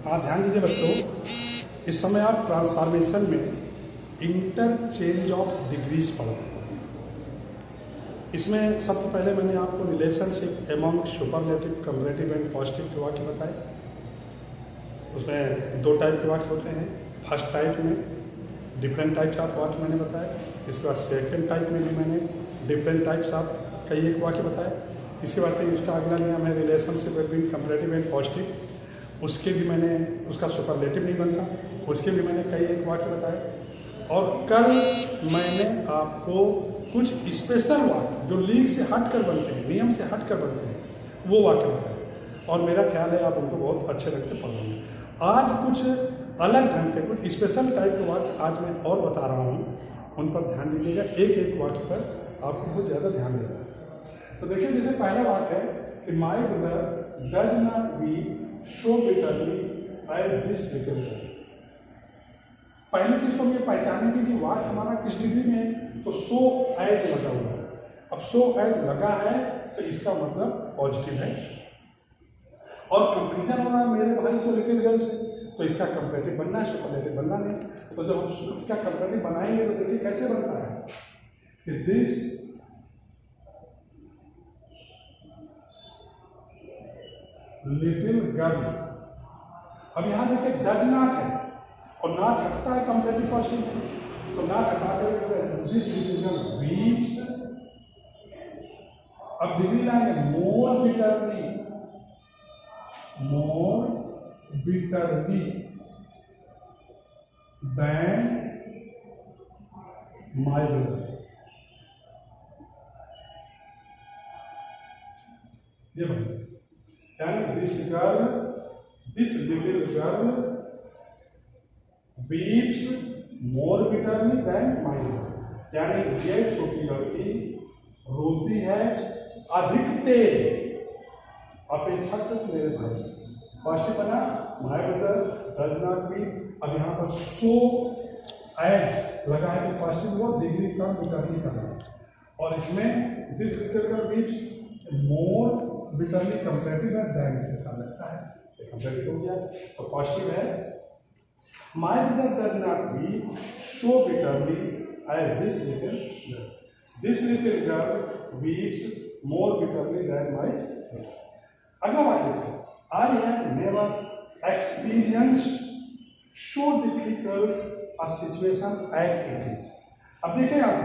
हाँ, ध्यान दीजिए बच्चों, इस समय आप ट्रांसफॉर्मेशन में इंटरचेंज ऑफ डिग्रीज पढ़ रहे हैं। इसमें सबसे पहले मैंने आपको relationship among superlative, comparative and positive के वाक्य बताए। उसमें 2 टाइप के वाक्य होते हैं। फर्स्ट टाइप में डिफरेंट टाइप्स ऑफ वाक्य मैंने बताए। इसके बाद सेकंड टाइप में भी मैंने डिफरेंट टाइप्स ऑफ कई एक वाक्य बताए। इसके बाद फिर उसका अगला नियम है relationship between comparative and positive. उसके भी मैंने, उसका सुपरलेटिव नहीं बनता, उसके भी मैंने कई एक वाक्य बताए। और कल मैंने आपको कुछ स्पेशल वाक्य जो लीग से हट कर बनते हैं, नियम से हट कर बनते हैं, वो वाक्य बताए। और मेरा ख्याल है आप उनको बहुत अच्छे ढंग से पढ़ोगे। आज कुछ अलग ढंग के, कुछ स्पेशल टाइप के वाक्य आज मैं और बता रहा हूँ, उन पर ध्यान दीजिएगा। एक एक वाक्य पर आपको बहुत ज़्यादा ध्यान देना है। तो देखिए, जैसे पहला वाक्य है कि my brother does not weep so bitterly as this little girl. पहली चीज तो हम ये पहचाने की कि वाक्य हमारा किस डिग्री में है, तो सो एज लगा हुआ है। अब सो एज लगा है तो इसका मतलब पॉजिटिव है। और कंपेरिजन हो रहा है मेरे भाई से लिटिल गर्ल से, तो इसका कंपैरेटिव बनना है, सुपरलेटिव बनना नहीं। तो जब हम इसका कंपैरेटिव बनाएंगे तो देखिए कैसे बनता है कि दिस लिटिल गर्ल। अब यहां देखिए डज नॉट है और नॉट हटता है कंपैरेटिव पॉजिटिव, तो नॉट हटा कर दिस लिटिल गर्ल वीप्स। अब डिग्री लाएंगे more bitterly, more bitterly than my brother. ये बन यानी this little girl weeps more bitterly than my brother. यानी ये छोटी लड़की रोती है अधिक तेज अपेक्षाकृत मेरे भाई। पॉजिटिव बना my brother does not weep. अब यहाँ पर सो एज लगा है कि पॉजिटिव हुआ, डिग्री कम बिटरली करना। और इसमें this little girl weeps more bitterly comparative है देन, इससे सा लगता है कंपैरेटिव हो गया तो पॉजिटिव है। My brother does not weep so bitterly as this little girl. This little girl weeps more bitterly than my brother. अगला वाक्य देखिए, I have never experienced so difficult a situation as it is. अब देखिए आप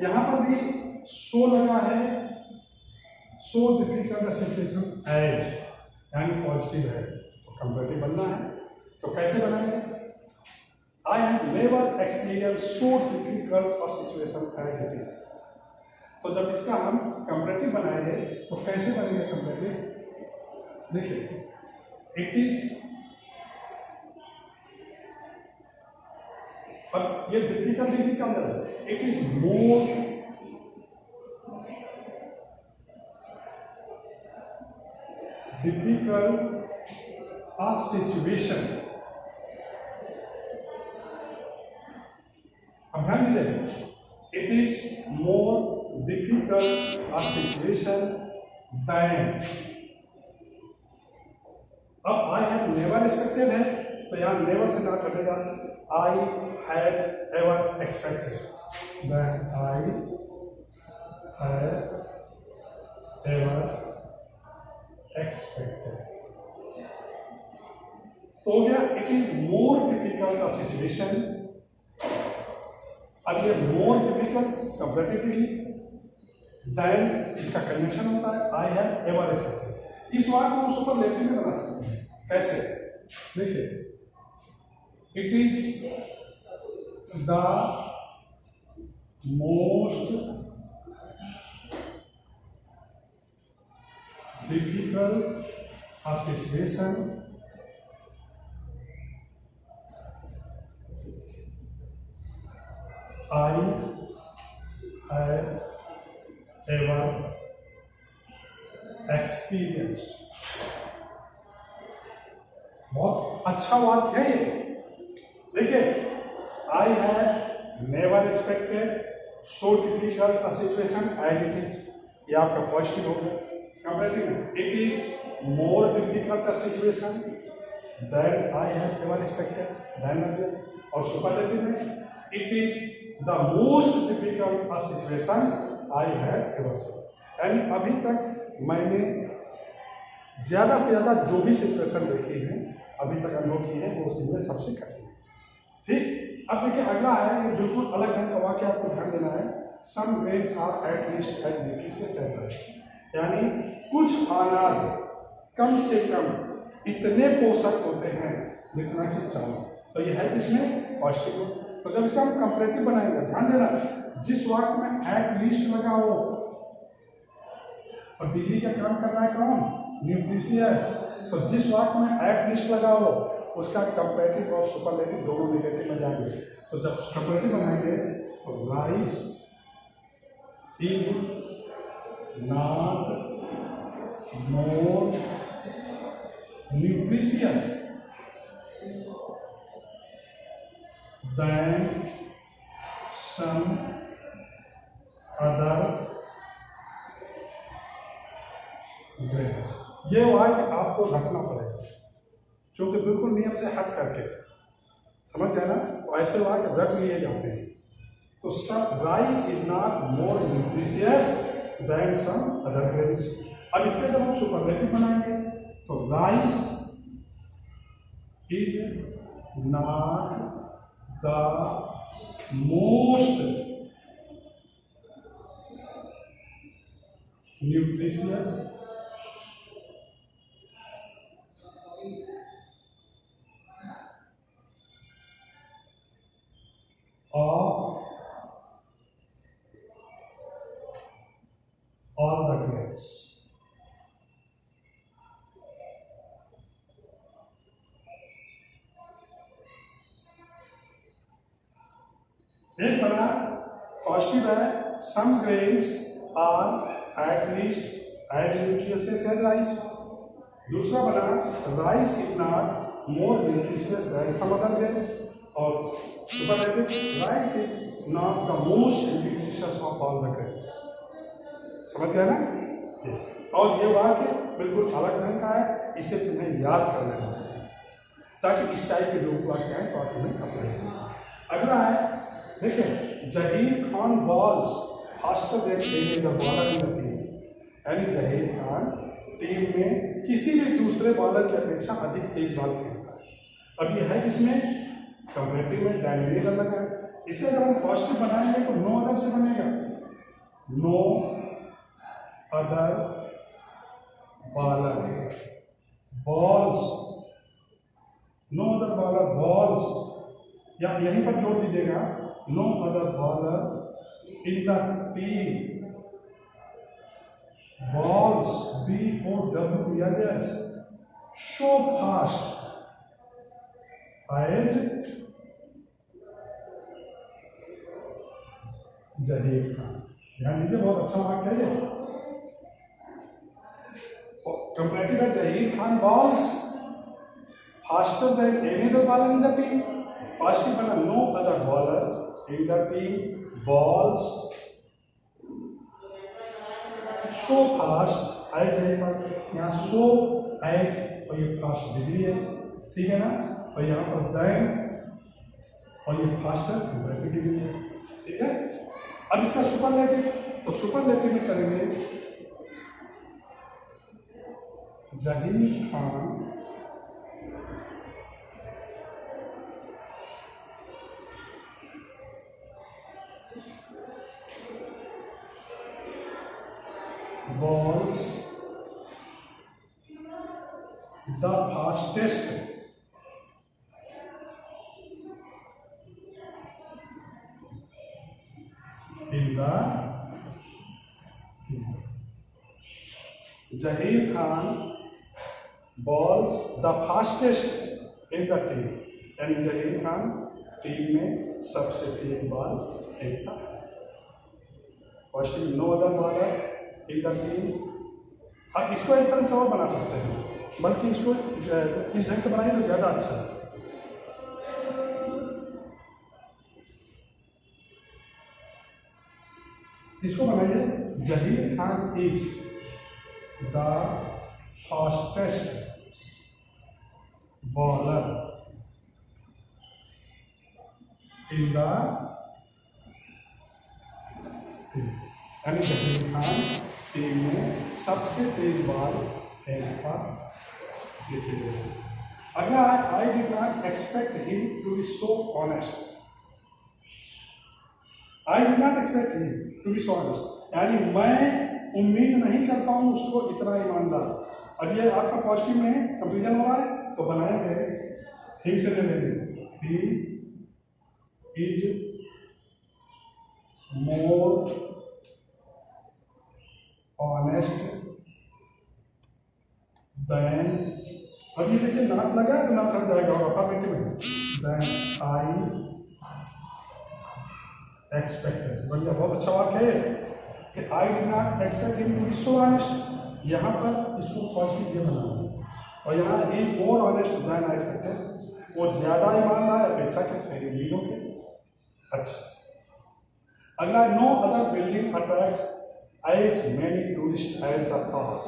यहां पर भी so लगा है, सो डिफिकल्ट सिचुएशन एज यानी पॉजिटिव है, तो कंपैरेटिव बनना है। तो कैसे बनाएंगे? I have never experience so difficult a situation as it is. तो जब इसका हम कंपैरेटिव बनाएंगे तो कैसे बनेंगे कंपैरेटिव? देखिए, इट इज, अब ये डिफिकल्ट डिग्री कम है, it is more difficult a situation। अब ध्यान दीजिए, it is more difficult a situation than। अब I have never expected है तो यहाँ never से ना कटेगा, I had ever expected, then I had ever expected। तो हो गया it is more difficult a situation. अब ये मोर डिफिकल्ट कंपैरेटिवली देन इसका कनेक्शन होता है आई हैव एवर एक्सपेक्टेड। इस वाक्य को सुपरलेटिव में बना सकते हैं। कैसे? देखिए, it is the most difficult a situation I have ever experienced। बहुत अच्छा वाक्य है ये। देखिए, I have never expected so difficult a situation as it is। ये आपका पॉजिटिव हो गया। कंपैरेटिव में it is more difficult situation that I have ever expected than earlier, और सुपरलेटिव में it is the most difficult situation I have ever seen. यानी अभी तक मैंने ज़्यादा से ज़्यादा जो भी सिचुएशन देखी है अभी तक अनुभव की है वो उसमें सबसे कठिन है। ठीक, अब देखिए अगला है, ये बिल्कुल अलग ढंग का वाक्य आपको ध्यान देना है। Some grains are at least at nutritious as well, यानी कुछ अनाज कम से कम इतने पोषक होते हैं जितना कि चावल। तो ये है किसमें? पॉजिटिव। तो जब इसका हम कंपैरेटिव बनाएंगे, ध्यान देना जिस वाक्य में एट लीस्ट लगा हो और डिग्री का काम कर रहा है कौन? न्यूट्रिशियस। तो जिस वाक्य में एट लीस्ट लगा हो उसका कंपैरेटिव और सुपरलेटिव दोनों नेगेटिव में जाएंगे। तो जब कंपैरेटिव बनाएंगे तो rice is not more nutritious than some other grains. ये वाक्य आपको रखना पड़ेगा क्योंकि बिल्कुल नियम से हट करके, समझ गए ना? तो ऐसे वाक्य रट लिए जाते हैं। तो rice is not more nutritious than some other grains. अब इसके जब हम सुपरलेटिव बनाएंगे तो rice is not the most nutritious all the grains। एक बना पॉजिटिव है, some grains are at least as nutritious as rice. दूसरा बना rice is not more nutritious than some other grains. और superlative rice is not the most nutritious of all the grains. समझ गया ना? और ये वाक्य बिल्कुल अलग ढंग का है, इसे तुम्हें याद कर लेना ताकि इस टाइप के जो वाक्य हैं तो आप तुम्हें अप्लाई। अगला है, देखिए Zaheer Khan bowls faster than any other bowler in the team. यानी जहीर खान टीम में किसी भी दूसरे बॉलर की अपेक्षा अधिक तेज बॉल खेलता है। अब ये है किसमें? कंपैरेटिव में देन एनी अदर लगा है। इसे अगर हम पॉजिटिव बनाएंगे तो नो अदर से बनेगा, no other bowler bowls, no other bowler bowls, या यहीं पर जोड़ दीजिएगा no other bowler in the team bowls BOWLS so fast as Zaheer Khan. ध्यान दीजिए, बहुत अच्छा वाक्य है ये। कंपैरेटिव है Zaheer Khan bowls faster than any other bowler in the team. Positive बना no other bowler in the team bowls so fast as Zaheer Khan. यहाँ शो एज और ये फास्ट डिग्री है, ठीक है ना? और यहाँ पर देन और ये फास्टर कंपैरेटिव डिग्री है, ठीक है? अब इसका सुपरलेटिव, तो सुपरलेटिव में करेंगे Zaheer Khan balls the fastest in the. Zaheer Khan balls the fastest in the team, यानी जहीर खान टीम में सबसे तेज बॉल फेंकता है। Positive no other bowler in the team. अब इसको एक तरह से और बना सकते हैं, बल्कि इसको इस ढंग से बनाए तो ज़्यादा अच्छा है। इसको बनाइए Zaheer Khan is the fastest bowler in the team, यानी जहीर खान टीम में सबसे तेज बॉल फेंकता है। अगला है I did not expect him to be so honest. I did not expect him to be so honest, यानी मैं उम्मीद नहीं करता हूं उसको इतना ईमानदार। अब ये आपका पॉजिटिव में है, कंफ्यूजन हो रहा है तो बनाएंगे हिम से ले लेंगे, he is more honest than, अब ये देखिए नॉट लगा तो नॉट हट जाएगा और अफर्मेटिव में देन आई एक्सपेक्टेड। बढ़िया, बहुत अच्छा वाक्य है कि I did not expect him to be so honest. यहाँ पर इसको पॉजिटिव ये बनाना है और यहाँ is more honest than I expected, वो ज्यादा ईमानदार अपेक्षा के मेरी उम्मीदों के। अच्छा, अगला no other building attracts as many tourist as the Taj.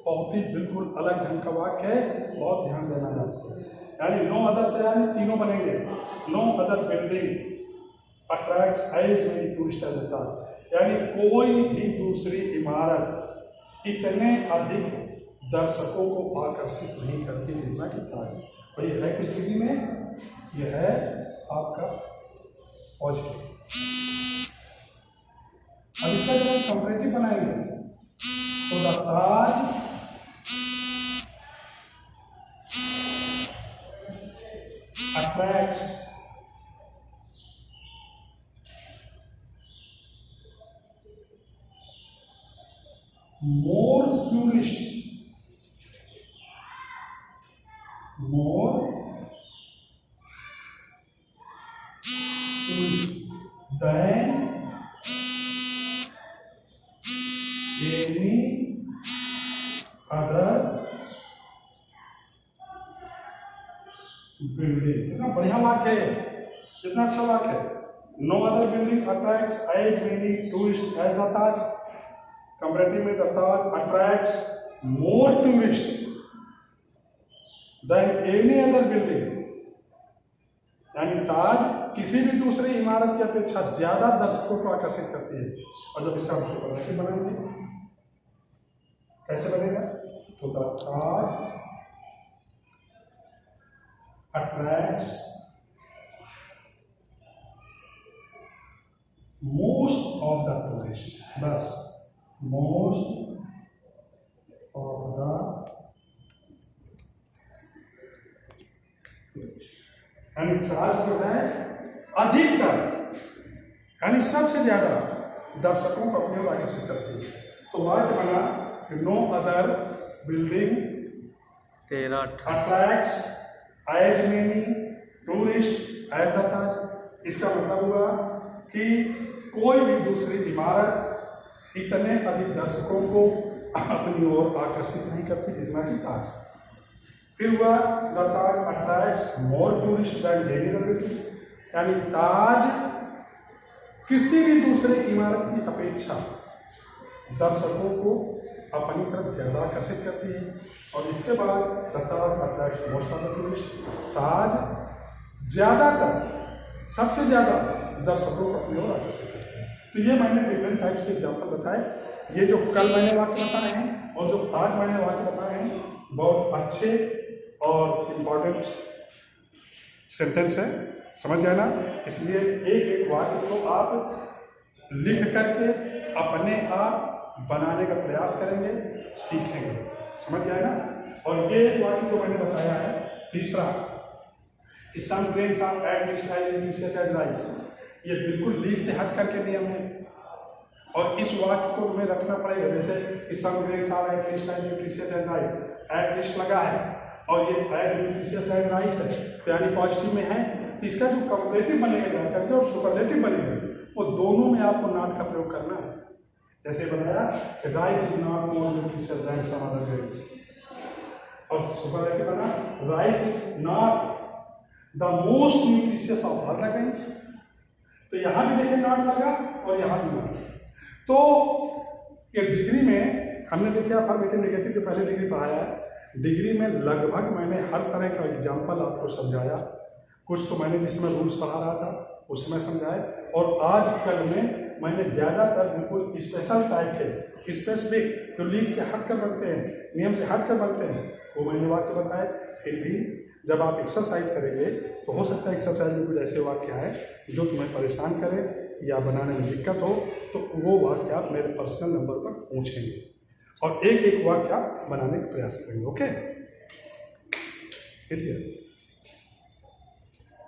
बहुत ही बिल्कुल अलग ढंग का वाक्य है, बहुत ध्यान देना है आपको। यानी नो अदर से यानी तीनों बनेंगे, no other building attracts as many tourist as the Taj, यानी कोई भी दूसरी इमारत इतने अधिक दर्शकों को आकर्षित नहीं करती जितना कि ताज। और ये है किस स्थिति में, यह है आपका पॉजिटिव। अब इसका जब हम कंपैरेटिव बनाएंगे तो the Taj attracts more tourists than any other building। कितना बढ़िया वाक्य है, कितना अच्छा वाक्य है। No other building attracts as many tourist as the Taj. Comparative में the Taj attracts more tourist than any other building, यानी ताज किसी भी दूसरी इमारत की अपेक्षा ज्यादा दर्शकों को आकर्षित करती है। और जब इसका हम सुपरलेटिव बनाएंगे कैसे बनेगा, तो the Taj attracts most of the tourist, बस मोस्ट ऑफ द टूरिस्ट, यानी ताज जो है अधिकतर यानी सबसे ज्यादा दर्शकों को अपनी ओर आकर्षित करती है। तो वाक्य बना no other building attracts as many tourist as the Taj. इसका मतलब हुआ कि कोई भी दूसरी इमारत इतने अधिक दर्शकों को अपनी ओर आकर्षित नहीं करती जितना कि ताज। फिर हुआ the Taj attracts more tourist than any other building, यानी ताज किसी भी दूसरे इमारत की अपेक्षा दर्शकों को अपनी तरफ ज्यादा आकर्षित करती है। और इसके बाद the Taj attracts most of the tourist, Taj ज्यादातर सबसे ज्यादा दर्शकों को अपनी ओर आकर्षित करती है। तो ये मैंने डिफरेंट टाइप्स के एग्जाम्पल बताए। ये जो कल मैंने वाक्य बताए हैं और जो आज मैंने वाक्य बताए हैं बहुत अच्छे और इम्पोर्टेंट सेंटेंस है, समझ गए ना। इसलिए एक एक वाक्य को आप लिख करके अपने आप बनाने का प्रयास करेंगे, सीखेंगे, समझ गए ना। और ये एक वाक्य जो मैंने बताया है तीसरा, some grains are at least as nutritious as rice, ये बिल्कुल लीक से हट करके नियम है और इस वाक्य को तुम्हें रखना पड़ेगा। जैसे some grains are at least as nutritious as rice, at least लगा है और ये as nutritious as rice है तो यानी पॉजिटिव में है। तो इसका जो कंपैरेटिव बनेगा जाकर करके और सुपरलेटिव बनेगा वो दोनों में आपको नॉट का प्रयोग करना है। जैसे बनाया rice is not more nutritious than some other grains, और सुपरलेटिव बना rice is not the most nutritious of all the grains. तो यहां भी देखिए नॉट लगा और यहां भी नॉट। तो कि डिग्री में हमने देखिए अफर्मेटिव नेगेटिव के पहले डिग्री पढ़ाया है। डिग्री में लगभग मैंने हर तरह का एग्जाम्पल आपको समझाया, कुछ तो मैंने जिसमें रूल्स पढ़ा रहा था उसमें समझाए, और आज कल में मैंने ज़्यादातर बिल्कुल स्पेशल टाइप के स्पेसिफिक जो लीग से हट कर बनते हैं, नियम से हट कर बनते हैं, वो मैंने वाक्य बताए। फिर भी जब आप एक्सरसाइज करेंगे तो हो सकता है एक्सरसाइज में कुछ ऐसे वाक्य आए जो तुम्हें परेशान करें या बनाने में दिक्कत हो, तो वो वाक्य आप मेरे पर्सनल नंबर पर पूछेंगे और एक एक वाक्य आप बनाने का प्रयास करेंगे। ओके, ठीक है।